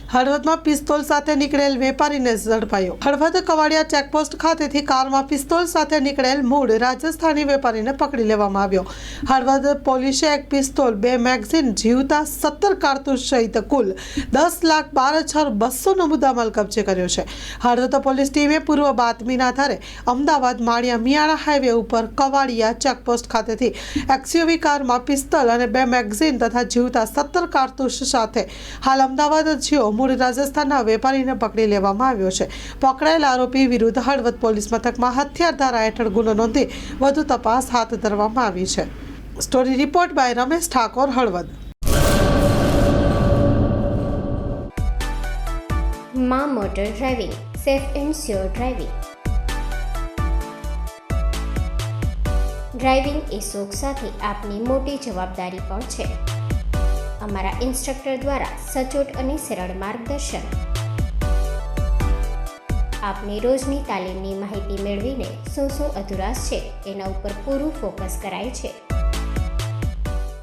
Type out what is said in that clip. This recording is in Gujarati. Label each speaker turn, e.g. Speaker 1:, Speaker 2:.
Speaker 1: હળવદમાં પિસ્તોલ સાથે નીકળેલ વેપારીને ઝડપાયો। હળવદ કવાડિયા ચેકપોસ્ટ ખાતેથી કારમાં પિસ્તોલ સાથે નીકળેલ મૂળ રાજસ્થાની વેપારીને પકડી લેવામાં આવ્યો। હળવદ પોલીસે એક પિસ્તોલ, 2 મેગઝીન, જીવતા 17 કારતૂસ સહિત કુલ 10,12,200નો મુદ્દામાલ કબજે કર્યો છે। હળવદ પોલીસ ટીમે પૂર્વ બાતમીના આધારે અમદાવાદ માળિયા મિયાણા હાઈવે ઉપર કવાડિયા ચેકપોસ્ટ ખાતેથી XUV કારમાં પિસ્તોલ અને 2 મેગઝીન તથા જીવતા 17 કારતૂસ સાથે હાલ અમદાવાદ જ્યો મૂળ રાજસ્થાનના વેપારીને પકડી લેવામાં આવ્યો છે। પકડાયેલ આરોપી વિરુદ્ધ હળવદ પોલીસ મથકમાં હથિયાર ધારા હેઠળ ગુનો નોંધી વધુ તપાસ હાથ ધરવામાં આવી છે। Story report by Ramesh Thakor, Halvad.
Speaker 2: માં motor driving, safe and sure driving. Driving એ શોખ સાથે આપની મોટી જવાબદારી પણ છે। અમારા ઇન્સ્ટ્રક્ટર દ્વારા સચોટ અને સરળ માર્ગદર્શન। આપની રોજની તાલીમની માહિતી મેળવીને શું અધુરાશ છે એના ઉપર પૂરું ફોકસ કરાય છે।